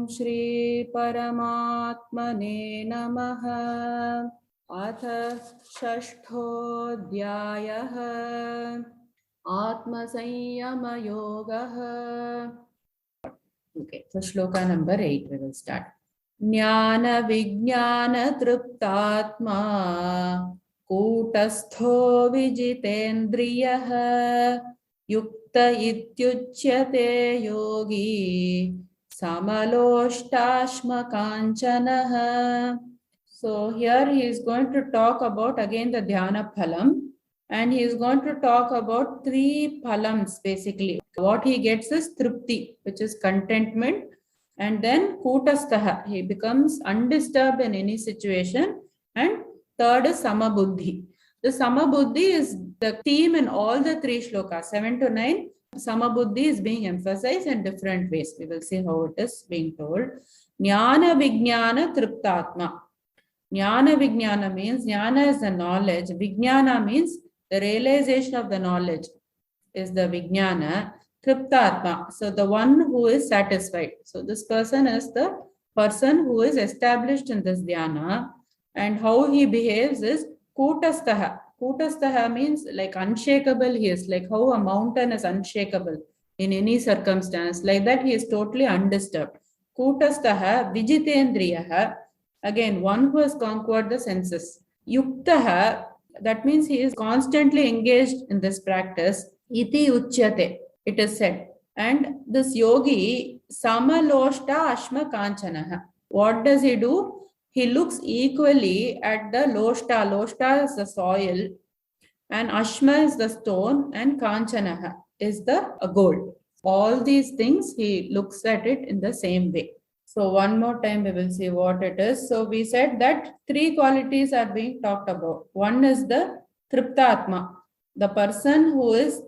Shri Paramatmane Namaha. Atha Shashthodhyayah Atma Sanyama Yogaha. Okay, so shloka number 8 we will start. Jnana Vijnana Triptatma Kutastho Vijitendriyah Yukta Ityuchyate Yogi Samaloštashma Kanchanaha. So here he is going to talk about again the Dhyana Phalam, and he is going to talk about 3 phalams basically. What he gets is Tripti, which is contentment, and then Kutastaha, he becomes undisturbed in any situation, and third is Samabuddhi. The Samabuddhi is the theme in all the 3 shlokas, 7 to 9. Samabuddhi is being emphasized in different ways. We will see how it is being told. Jnana Vijnana Triptatma. Jnana Vijnana means, Jnana is the knowledge, Vijnana means the realization of the knowledge is the Vijnana, Triptatma, so the one who is satisfied. So this person is the person who is established in this dhyana, and how he behaves is Kutastaha. Kutastaha means like unshakable he is, like how a mountain is unshakable in any circumstance, like that he is totally undisturbed. Kutastaha Vijitendriyaha, again one who has conquered the senses. Yuktaha, that means he is constantly engaged in this practice. Iti uchyate, it is said. And this yogi, Samaloshta Ashma Kanchanaha. What does he do? He looks equally at the Loshta. Loshta is the soil, and Ashma is the stone, and Kanchanaha is the gold. All these things he looks at it in the same way. So one more time we will see what it is. So we said that 3 qualities are being talked about. One is the Triptatma, the person who has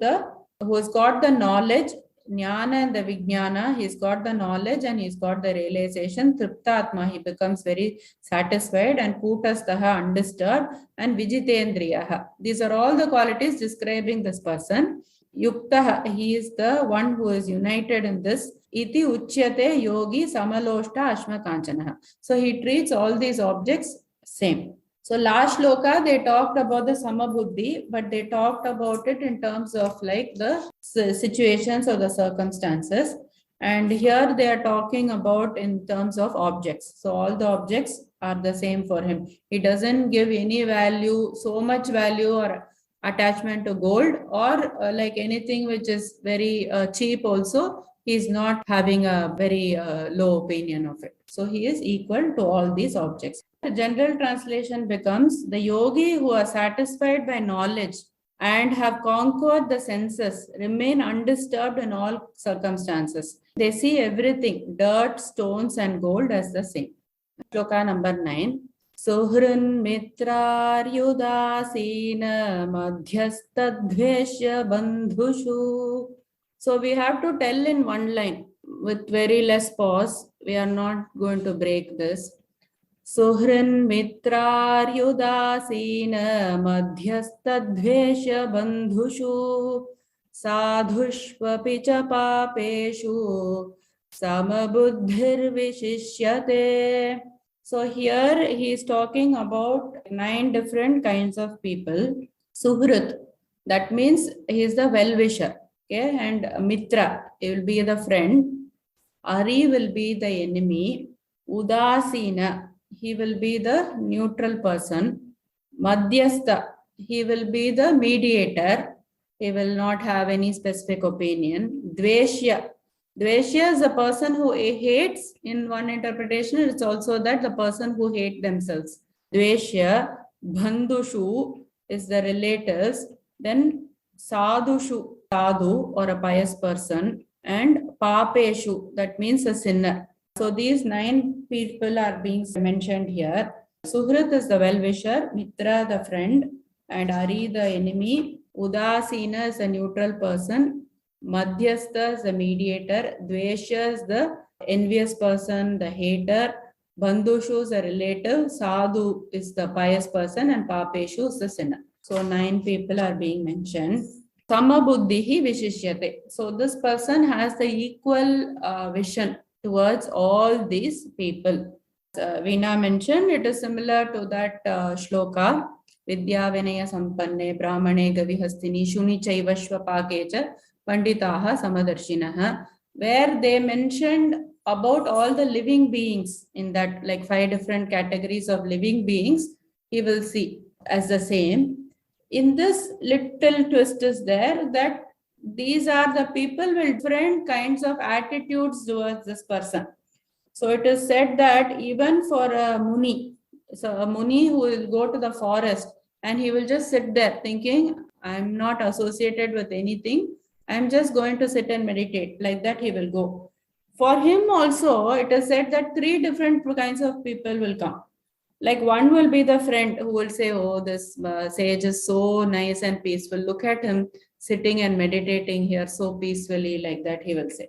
got the knowledge, Jnana and the Vijnana, he's got the knowledge and he's got the realization. Triptatma, he becomes very satisfied, and Kutastaha, undisturbed, and Vijitendriyaha. These are all the qualities describing this person. Yuktaha, he is the one who is united in this. Iti uchyate yogi samaloshta ashma kanchanaha. So he treats all these objects same. So last shloka they talked about the Samabuddhi, but they talked about it in terms of like the situations or the circumstances. And here they are talking about in terms of objects. So all the objects are the same for him. He doesn't give any value, so much value or attachment to gold, or like anything which is very cheap also. He is not having a very low opinion of it. So he is equal to all these objects. The general translation becomes, the yogi who are satisfied by knowledge and have conquered the senses remain undisturbed in all circumstances. They see everything, dirt, stones and gold, as the same. Shloka number 9. Suhrin mitraryudasina madhyastadveshya bandhushu. So we have to tell in one line with very less pause. We are not going to break this. Suhrin mitraryudasina madhyastadveshya bandhushu sadhushvapi cha papeshu samabuddhir vishishyate. So here he is talking about 9 different kinds of people. Suhrit, that means he is the well-wisher. Okay, and Mitra, he will be the friend. Ari will be the enemy. Udasina, he will be the neutral person. Madhyastha, he will be the mediator. He will not have any specific opinion. Dveshya, Dveshya is the person who hates. In one interpretation, it's also that the person who hates themselves. Dveshya. Bandhushu is the relatives. Then Sadhushu, sadhu or a pious person, and papeshu, that means a sinner. So these 9 people are being mentioned here. Suhrit is the well-wisher, Mitra the friend, and Ari the enemy. Udasina is a neutral person. Madhyastha is the mediator. Dveshya is the envious person, the hater. Bandhushu is a relative. Sadhu is the pious person, and Papeshu is the sinner. So 9 people are being mentioned. Samabuddhihi vishishyate. So this person has the equal vision towards all these people. Veena mentioned it is similar to that shloka, Vidya Vinaya Sampanne Brahmane Gavihastini Shuni Chaiva Shvapakecha Panditaha Samadarshinaha, where they mentioned about all the living beings in that, like 5 different categories of living beings, he will see as the same. In this little twist is there that these are the people with different kinds of attitudes towards this person. So it is said that even for a Muni, so a Muni who will go to the forest and he will just sit there thinking, I'm not associated with anything, I'm just going to sit and meditate, like that he will go. For him also, it is said that 3 different kinds of people will come. Like one will be the friend who will say, oh, this sage is so nice and peaceful. Look at him sitting and meditating here so peacefully, like that he will say.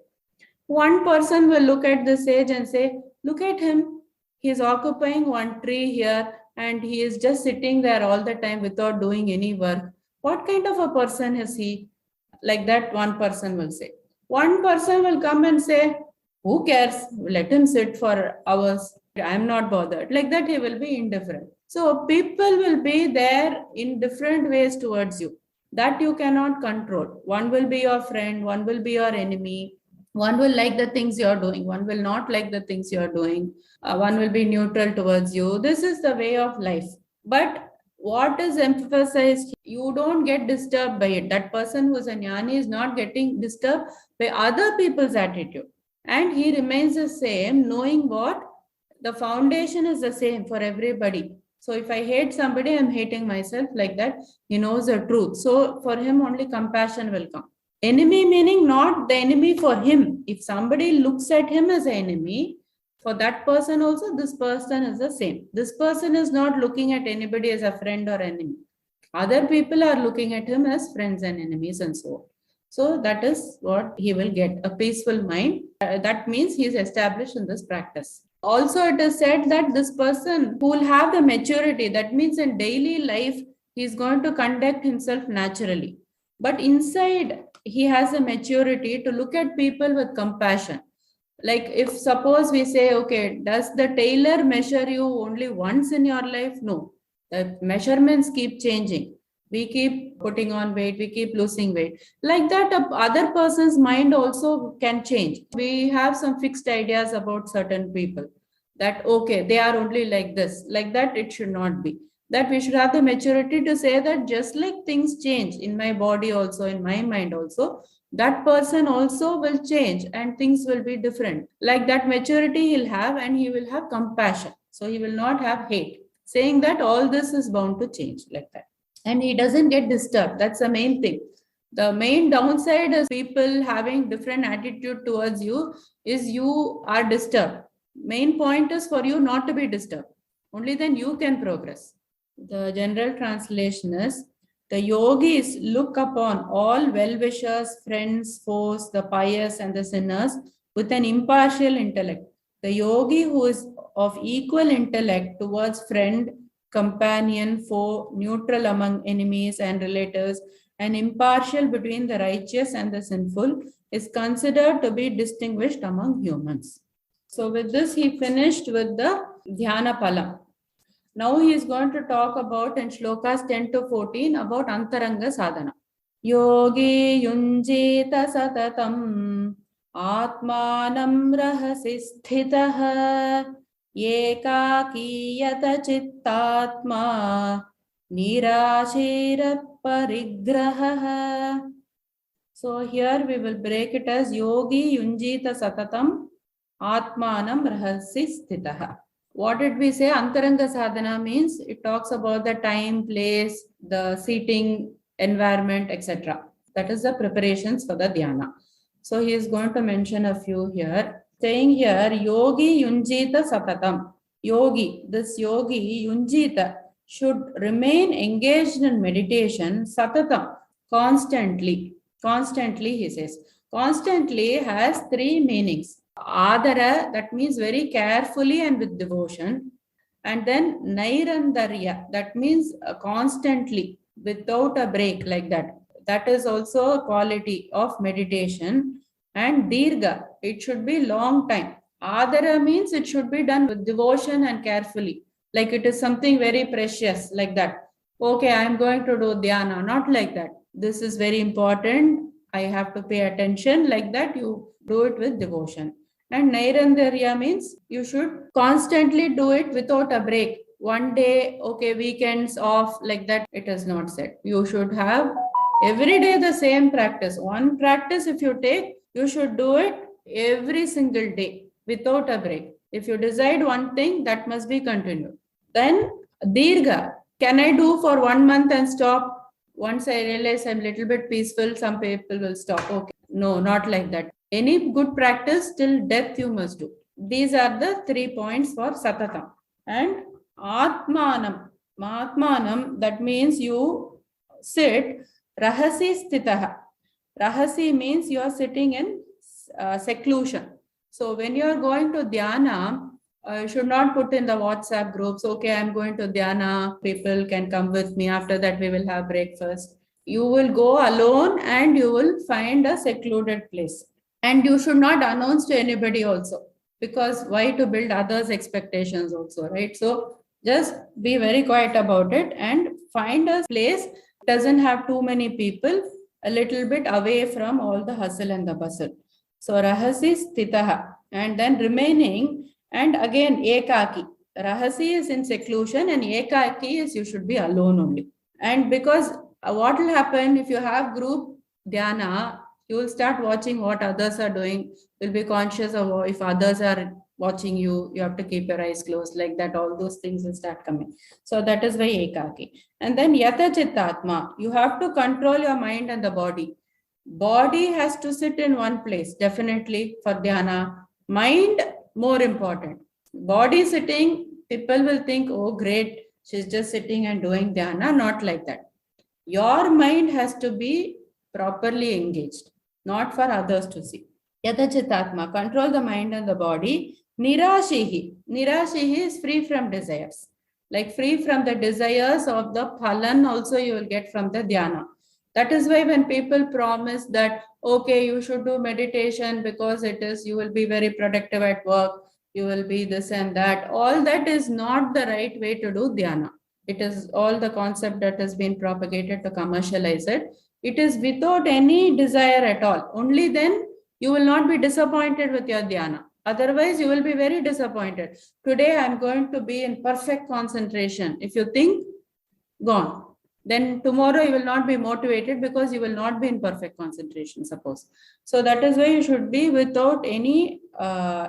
One person will look at the sage and say, look at him. He is occupying one tree here and he is just sitting there all the time without doing any work. What kind of a person is he? Like that one person will say. One person will come and say, who cares? Let him sit for hours. I'm not bothered. Like that, he will be indifferent. So people will be there in different ways towards you that you cannot control. One will be your friend, one will be your enemy. One will like the things you're doing, one will not like the things you're doing. One will be neutral towards you. This is the way of life. But what is emphasized, you don't get disturbed by it. That person who is a jnani is not getting disturbed by other people's attitude. And he remains the same, knowing what? The foundation is the same for everybody. So if I hate somebody, I'm hating myself, like that. He knows the truth. So for him, only compassion will come. Enemy meaning not the enemy for him. If somebody looks at him as an enemy, for that person also, this person is the same. This person is not looking at anybody as a friend or enemy. Other people are looking at him as friends and enemies and so on. So that is what he will get, a peaceful mind. That means he is established in this practice. Also, it is said that this person who will have the maturity, that means in daily life, he is going to conduct himself naturally. But inside, he has a maturity to look at people with compassion. Like if suppose we say, okay, does the tailor measure you only once in your life? No, the measurements keep changing. We keep putting on weight, we keep losing weight. Like that, other person's mind also can change. We have some fixed ideas about certain people that, okay, they are only like this, like that, it should not be. That we should have the maturity to say that just like things change in my body also, in my mind also, that person also will change and things will be different. Like that maturity he'll have, and he will have compassion. So he will not have hate, saying that all this is bound to change, like that. And he doesn't get disturbed. That's the main thing. The main downside is people having different attitude towards you is you are disturbed. Main point is for you not to be disturbed. Only then you can progress. The general translation is, the yogis look upon all well-wishers, friends, foes, the pious and the sinners with an impartial intellect. The yogi who is of equal intellect towards friend, companion, foe, neutral among enemies and relatives, and impartial between the righteous and the sinful, is considered to be distinguished among humans. So with this, he finished with the Dhyana Phala. Now he is going to talk about in shlokas 10 to 14 about Antaranga Sadhana. Yogi yunjita satatam atmanam rahasi sthitaha ekakiyyata chittatma nirashira parigraha. So here we will break it as yogi yunjita satatam atmanam rahasi sthitaha. What did we say? Antaranga sadhana means it talks about the time, place, the seating environment, etc. That is the preparations for the dhyana. So he is going to mention a few here. Saying here, yogi yunjita satatam. Yogi, this yogi yunjita should remain engaged in meditation satatam, constantly. Constantly, he says. Constantly has 3 meanings. Adara, that means very carefully and with devotion. And then Nairandarya, that means constantly, without a break, like that. That is also a quality of meditation. And Dirga, it should be long time. Adara means it should be done with devotion and carefully. Like it is something very precious, like that. Okay, I am going to do dhyana. Not like that. This is very important. I have to pay attention. Like that, you do it with devotion. And Nairandarya means you should constantly do it without a break. One day, okay, weekends off, like that, it is not said. You should have every day the same practice. One practice, if you take, you should do it every single day without a break. If you decide one thing, that must be continued. Then Dirga, can I do for 1 month and stop? Once I realize I'm a little bit peaceful, some people will stop. Okay, no, not like that. Any good practice till death you must do. These are the 3 points for Satatam. And Atmanam. Atmanam, that means you sit Rahasi Sthitaha. Rahasi means you are sitting in seclusion. So when you are going to dhyana, you should not put in the WhatsApp groups, okay, I'm going to dhyana, people can come with me, after that we will have breakfast. You will go alone and you will find a secluded place. And you should not announce to anybody also, because why to build others' expectations also, right? So just be very quiet about it and find a place doesn't have too many people, a little bit away from all the hustle and the bustle. So Rahasi Sthitaha, and then remaining, and again Ekaki. Rahasi is in seclusion and Ekaki is you should be alone only. And because what will happen if you have group dhyana, you will start watching what others are doing. You'll be conscious of if others are watching you, you have to keep your eyes closed, like that, all those things will start coming. So that is why Ekaki. And then Yata Chittatma, you have to control your mind and the body. Body has to sit in one place, definitely for dhyana. Mind, more important. Body sitting, people will think, oh great, she's just sitting and doing dhyana. Not like that. Your mind has to be properly engaged, not for others to see. Yata Chittatma, control the mind and the body. Nirashihi. Nirashihi is free from desires. Like free from the desires of the phalan also you will get from the dhyana. That is why when people promise that, okay, you should do meditation because it is, you will be very productive at work, you will be this and that, all that is not the right way to do dhyana. It is all the concept that has been propagated to commercialize it. It is without any desire at all. Only then you will not be disappointed with your dhyana. Otherwise, you will be very disappointed. Today, I am going to be in perfect concentration. If you think, gone. Then tomorrow you will not be motivated because you will not be in perfect concentration, suppose. So that is why you should be without any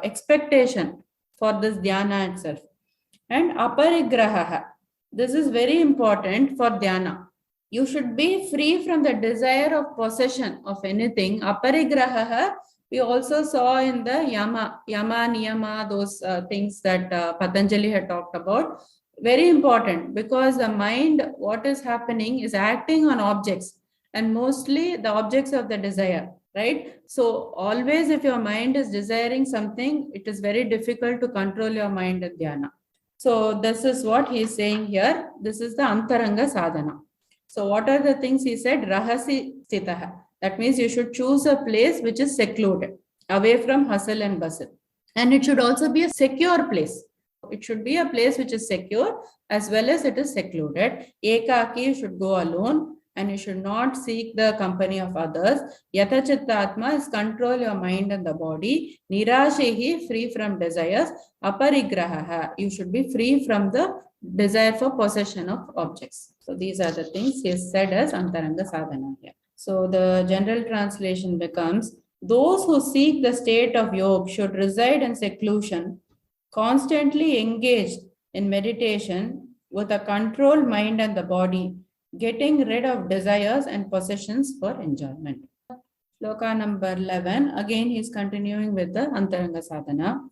expectation for this dhyana itself. And aparigraha. This is very important for dhyana. You should be free from the desire of possession of anything. Aparigraha, we also saw in the Yama, Niyama, those things that Patanjali had talked about. Very important, because the mind, what is happening is acting on objects, and mostly the objects of the desire, right? So always if your mind is desiring something, it is very difficult to control your mind in dhyana. So this is what he is saying here. This is the antaranga sadhana. So what are the things he said? Rahasi Sthitaha. That means you should choose a place which is secluded, away from hustle and bustle. And it should also be a secure place. It should be a place which is secure as well as it is secluded. Ekaki, should go alone, and you should not seek the company of others. Yata Chittatma is control your mind and the body. Nirashihi, free from desires. Aparigraha, you should be free from the desire for possession of objects. So these are the things he has said as antaranga sadhana here. So the general translation becomes, those who seek the state of yoga should reside in seclusion, constantly engaged in meditation with a controlled mind and the body, getting rid of desires and possessions for enjoyment. Shloka number 11, again he is continuing with the antaranga sadhana.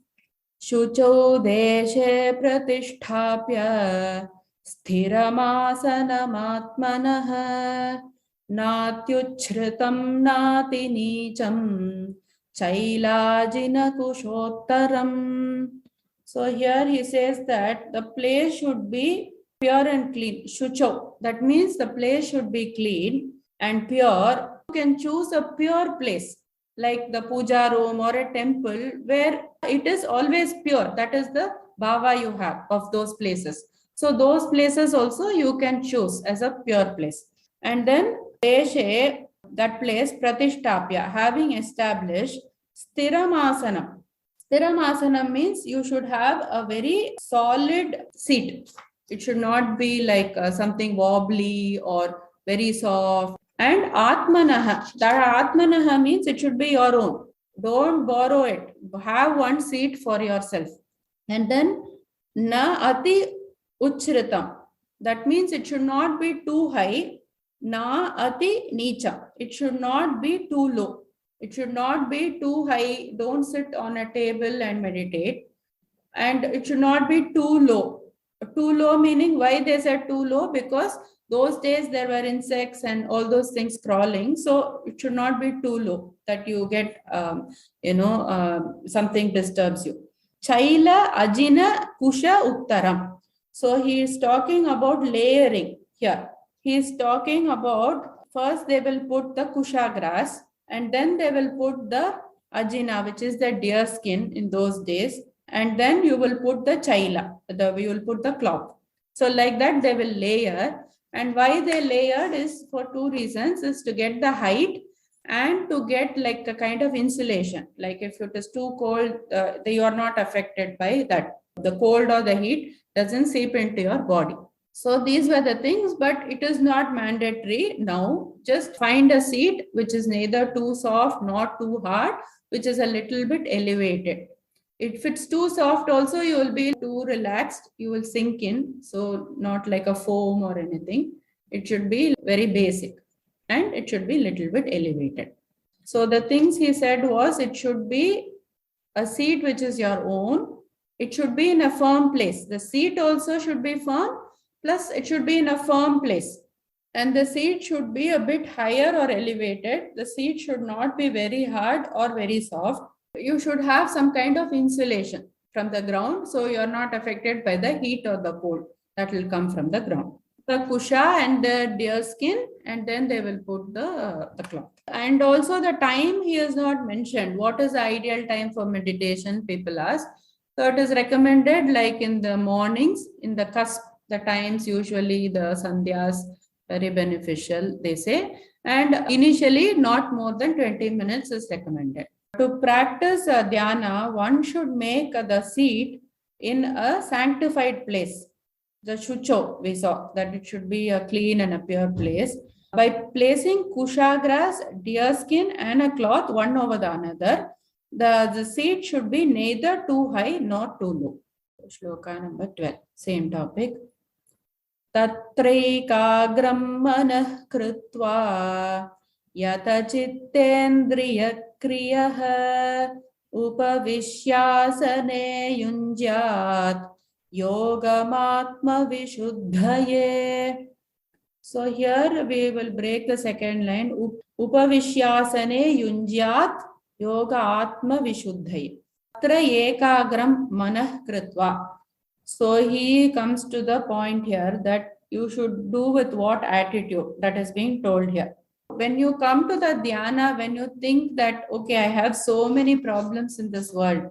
Shucho deshe pratisthapya sthiramasanamaatmanah natyuchhritam nati neecham chailajina kushottaram. So here he says that the place should be pure and clean. Shucho, that means the place should be clean and pure. You can choose a pure place. like the puja room or a temple where it is always pure. That is the bhava you have of those places. So those places also you can choose as a pure place. And then deshe, that place pratishtapya, having established sthiramasanam. Sthiramasanam means you should have a very solid seat. It should not be like something wobbly or very soft. And atmanaha, that atmanaha means it should be your own. Don't borrow it. Have one seat for yourself. And then na ati uchritam. That means it should not be too high. Na ati nicha. It should not be too low. It should not be too high. Don't sit on a table and meditate. And it should not be too low. Too low meaning, why they said too low? Because those days there were insects and all those things crawling. So it should not be too low that you get, something disturbs you. Chaila ajina kusha uttaram. So he is talking about layering here. He is talking about, first they will put the kusha grass, and then they will put the ajina, which is the deer skin in those days. And then you will put the chaila, you will put the cloth. So like that they will layer. And why they layered is for two reasons, is to get the height and to get like a kind of insulation. Like if it is too cold, you are not affected by that. The cold or the heat doesn't seep into your body. So these were the things, but it is not mandatory now. Just find a seat which is neither too soft, not too hard, which is a little bit elevated. If it's too soft also, you will be too relaxed, you will sink in. So not like a foam or anything. It should be very basic and it should be little bit elevated. So the things he said was, it should be a seat which is your own. It should be in a firm place. The seat also should be firm, plus it should be in a firm place. And the seat should be a bit higher or elevated. The seat should not be very hard or very soft. You should have some kind of insulation from the ground, so you are not affected by the heat or the cold that will come from the ground. The kusha and the deer skin, and then they will put the cloth. And also the time he has not mentioned. What is the ideal time for meditation, people ask. So it is recommended like in the mornings, in the cusp, the times usually the sandhyas, very beneficial, they say. And initially not more than 20 minutes is recommended. To practice dhyana, one should make the seat in a sanctified place. The shucho, we saw that it should be a clean and a pure place. By placing kusha grass, deer skin and a cloth one over the another, the seat should be neither too high nor too low. Shloka number 12, same topic. Tatraikagram manah krutva yata chittendriya kriyah upavishyasane yunjyat yogamatma vishuddhaye. So here we will break the second line. Upavishyasane yunjyat yoga atma vishuddhaye. Tatra ekagram manah krutva. So he comes to the point here that you should do with what attitude, that is being told here. When you come to the dhyana, when you think that, okay, I have so many problems in this world,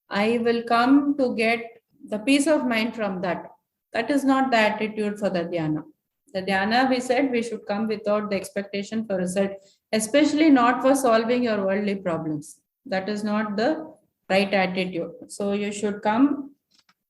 I will come to get the peace of mind from that. That is not the attitude for the dhyana. The dhyana, we said, we should come without the expectation for result, especially not for solving your worldly problems. That is not the right attitude. So you should come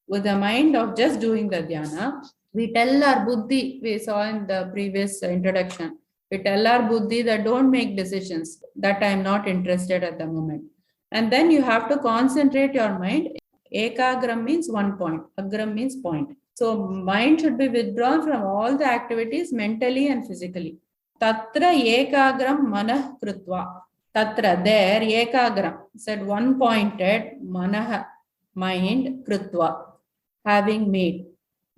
with the mind of just doing the dhyana. We tell our buddhi, we saw in the previous introduction, we tell our buddhi that don't make decisions, that I am not interested at the moment. And then you have to concentrate your mind. Ekagram means 1 point, agram means point. So mind should be withdrawn from all the activities mentally and physically. Tatra ekagram manah krutva. Tatra, there, ekagram, said one pointed, manah, mind, krutva, having made.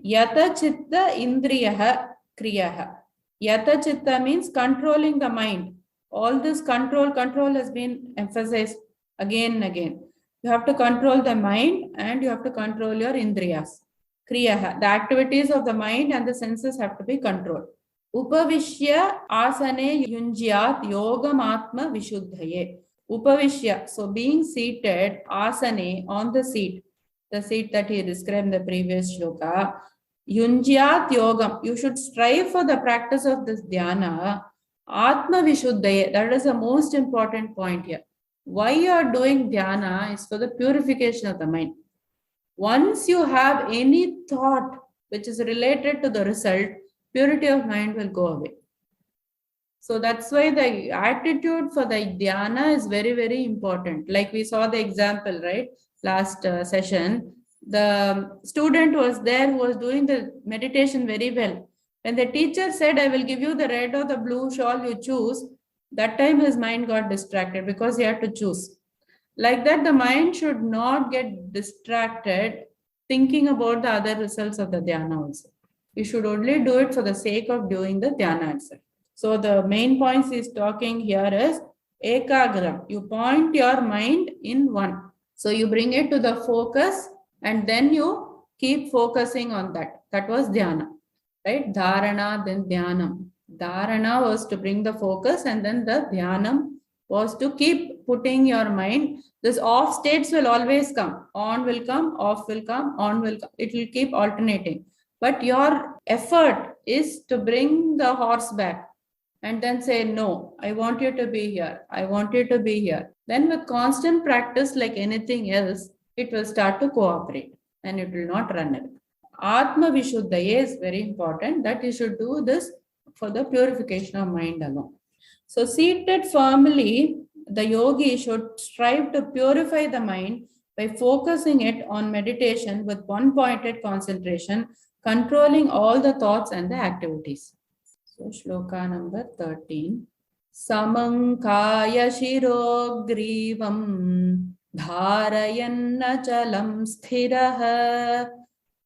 Yata chitta indriyaha kriyaha. Yata chitta means controlling the mind. All this control has been emphasized again and again. You have to control the mind and you have to control your indriyas. Kriyaha, the activities of the mind and the senses have to be controlled. Upavishya asane yunjyat yogam atma vishuddhaye. Upavishya, so being seated, asane, on the seat that he described in the previous shloka. Yunjyat yogam, you should strive for the practice of this dhyana. Atma vishuddhaye, that is the most important point here. Why you are doing dhyana is for the purification of the mind. Once you have any thought which is related to the result, purity of mind will go away. So that's why the attitude for the dhyana is very, very important. Like we saw the example, right? Last session, the student was there who was doing the meditation very well. When the teacher said, I will give you the red or the blue shawl, you choose, that time his mind got distracted because he had to choose. Like that, the mind should not get distracted thinking about the other results of the dhyana also. You should only do it for the sake of doing the dhyana itself. So the main points he's talking here is ekagram. You point your mind in one. So you bring it to the focus and then you keep focusing on that. That was dhyana, right? Dharana, then dhyanam. Dharana was to bring the focus and then the dhyanam was to keep putting your mind. This off states will always come. On will come, off will come, on will come. It will keep alternating. But your effort is to bring the horse back and then say, no, I want you to be here. I want you to be here. Then with constant practice, like anything else, it will start to cooperate and it will not run away. Atma Vishuddhaya is very important, that you should do this for the purification of mind alone. So seated firmly, the yogi should strive to purify the mind by focusing it on meditation with one-pointed concentration, controlling all the thoughts and the activities. So shloka number 13. Samankaya shiro grivam dharayanna chalam sthiraha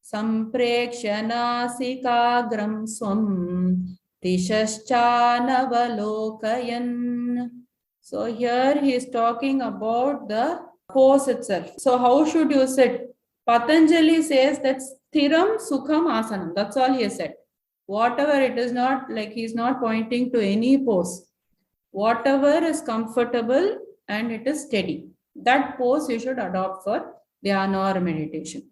samprekshya nasikagram swam Tishashchanavalokayan. So here he is talking about the pose itself. So how should you sit? Patanjali says that sthiram sukham asanam. That's all he said. Whatever, it is not like he is not pointing to any pose. Whatever is comfortable and it is steady, that pose you should adopt for dhyana or meditation.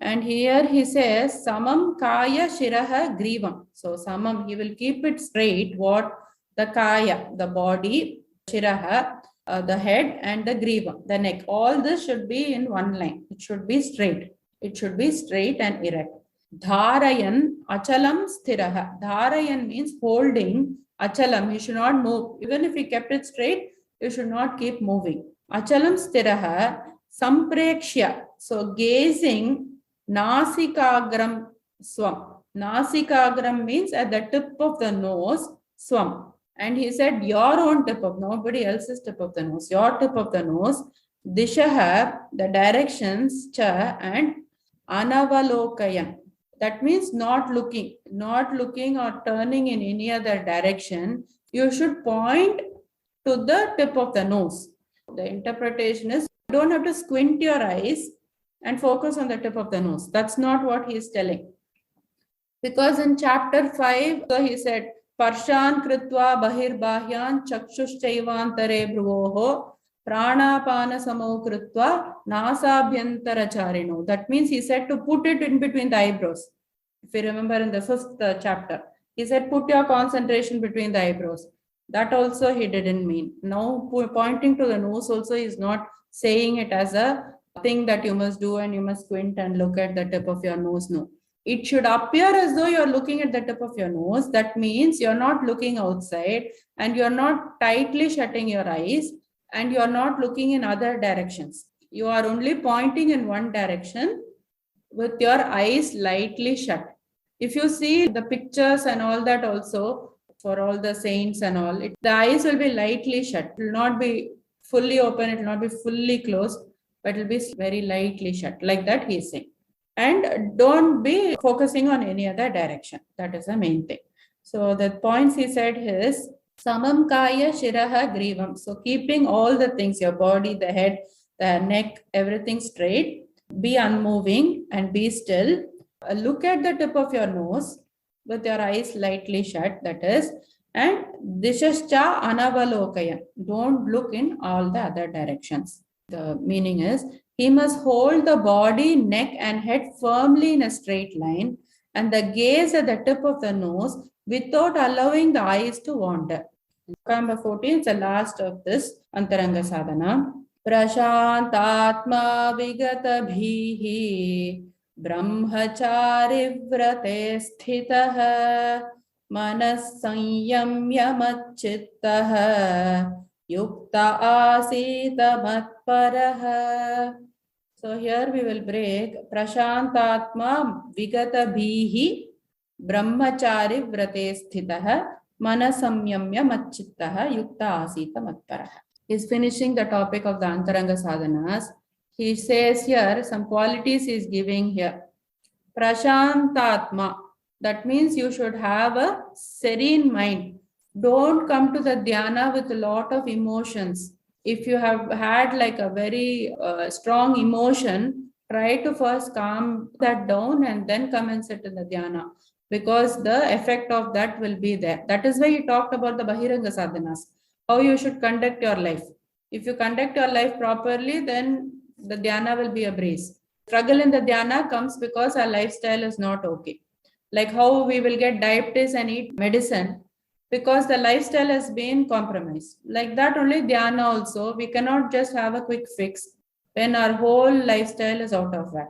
And here he says, samam kaya shiraha grivam. So samam, he will keep it straight. What? The kaya, the body, shiraha, the head, and the grivam, the neck. All this should be in one line. It should be straight. It should be straight and erect. Dharayan achalam sthiraha. Dharayan means holding. Achalam, he should not move. Even if he kept it straight, you should not keep moving. Achalam sthiraha samprekshya. So gazing. Nasikagram swam. Nasikagram means at the tip of the nose, swam. And he said your own tip of, nobody else's tip of the nose, your tip of the nose. Dishaha, the directions, cha, and anavalokayan. That means not looking or turning in any other direction. You should point to the tip of the nose. The interpretation is, you don't have to squint your eyes and focus on the tip of the nose. That's not what he is telling. Because in chapter 5, so he said, Parshan kritva bahir bahyan chakshushchaivantare bhruvoho pranapana samo kritva nasabhyantara charino. That means he said to put it in between the eyebrows. If you remember in the 5th chapter, he said put your concentration between the eyebrows. That also he didn't mean. Now pointing to the nose also is not saying it as a thing that you must do and you must squint and look at the tip of your nose. No, it should appear as though you're looking at the tip of your nose. That means you're not looking outside and you're not tightly shutting your eyes and you're not looking in other directions. You are only pointing in one direction with your eyes lightly shut. If you see the pictures and all that also for all the saints and all, the eyes will be lightly shut. It will not be fully open, it will not be fully closed, but it will be very lightly shut. Like that he is saying. And don't be focusing on any other direction. That is the main thing. So the points he said is samam kaya shiraha grivam. So keeping all the things, your body, the head, the neck, everything straight. Be unmoving and be still. Look at the tip of your nose with your eyes lightly shut. That is And dishascha anavalokaya. Don't look in all the other directions. The meaning is he must hold the body, neck, and head firmly in a straight line, and the gaze at the tip of the nose without allowing the eyes to wander. Number 14 is the last of this Antaranga Sadhana. Prashantatma vigatabhihi brahmachari vrate sthitah manas sanyamya machittah yukta asita matparah. So here we will break Prashantatma vigatabhihi brahmachari vrate sthitah manasamyamya machittah yukta asita matparah. He's finishing the topic of the Antaranga sadhanas. He says here some qualities he's giving here. Prashantatma, that means you should have a serene mind. Don't come to the dhyana with a lot of emotions. If you have had like a very strong emotion, try to first calm that down and then come and sit in the dhyana, because the effect of that will be there. That is why he talked about the Bahiranga sadhanas, how you should conduct your life. If you conduct your life properly, then the dhyana will be a breeze. Struggle in the dhyana comes because our lifestyle is not okay. Like how we will get diabetes and eat medicine because the lifestyle has been compromised. Like that only dhyana also, we cannot just have a quick fix when our whole lifestyle is out of whack.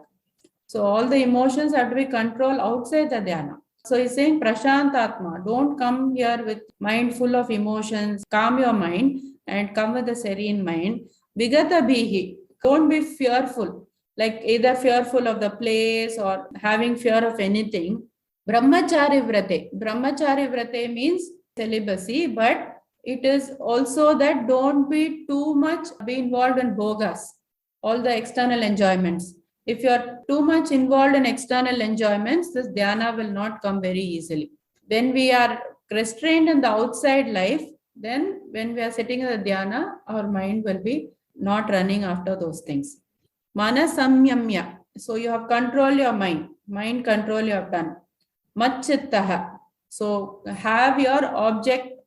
So all the emotions have to be controlled outside the dhyana. So he's saying Prashantatma, don't come here with mind full of emotions. Calm your mind and come with a serene mind. Vigata bihi, don't be fearful, like either fearful of the place or having fear of anything. Brahmachari vrate. Brahmachari vrate means celibacy, but it is also that don't be too much be involved in bhogas, all the external enjoyments. If you are too much involved in external enjoyments, this dhyana will not come very easily. When we are restrained in the outside life, then when we are sitting in the dhyana, our mind will be not running after those things. Mana samyamya. So you have control your mind. Mind control you have done. Machittaha. So have your object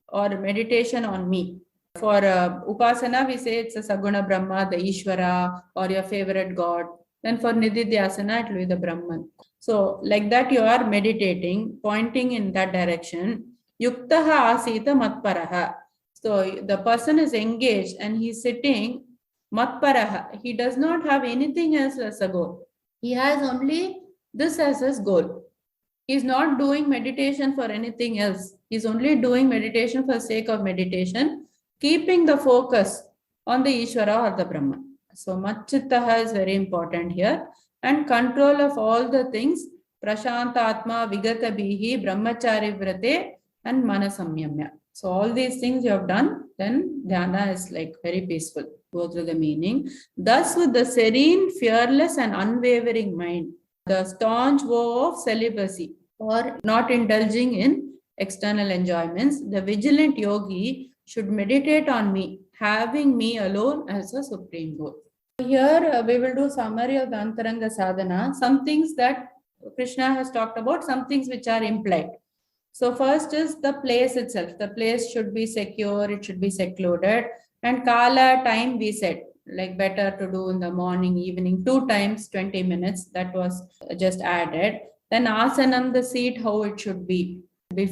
or meditation on me. For Upasana, we say it's a Saguna Brahma, the Ishvara, or your favorite God. Then for Nididhyasana, it will be the Brahman. So like that you are meditating, pointing in that direction. Yuktaha asita matparaha. So the person is engaged and he's sitting matparaha. He does not have anything else as a goal. He has only this as his goal. He's not doing meditation for anything else. He's only doing meditation for the sake of meditation, keeping the focus on the Ishvara or the Brahman. So Machittaha is very important here. And control of all the things, Prashantatma, Vigata Bihi, Brahmachari Vrate, and Manasamyamya. So all these things you have done, then dhyana is like very peaceful. Go through the meaning. Thus with the serene, fearless and unwavering mind, the staunch vow of celibacy or not indulging in external enjoyments, the vigilant yogi should meditate on me, having me alone as a supreme goal. Here we will do summary of the Antaranga sadhana, some things that Krishna has talked about, some things which are implied. So first is the place itself. The place should be secure, it should be secluded, and kala, time we said, like better to do in the morning, evening, 2 times 20 minutes, that was just added. Then asanam, the seat, how it should be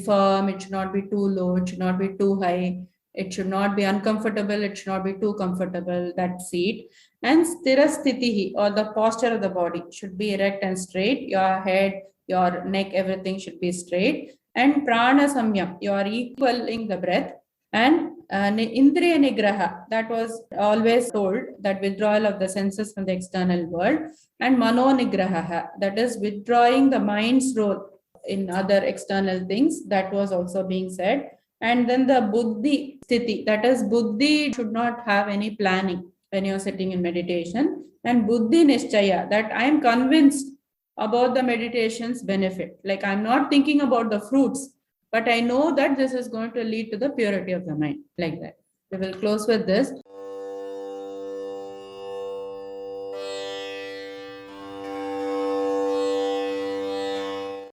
firm, it should not be too low, it should not be too high, it should not be uncomfortable, it should not be too comfortable, that seat. And sthira sthitihi, or the posture of the body, should be erect and straight. Your head, your neck, everything should be straight. And prana samyam, you are equaling the breath. And indriya nigraha, that was always told, that withdrawal of the senses from the external world. And mano nigraha, that is withdrawing the mind's role in other external things, that was also being said. And then the buddhi sthiti, that is buddhi should not have any planning when you're sitting in meditation. And buddhi nishchaya, that I am convinced about the meditation's benefit. Like I'm not thinking about the fruits, but I know that this is going to lead to the purity of the mind, like that. We will close with this.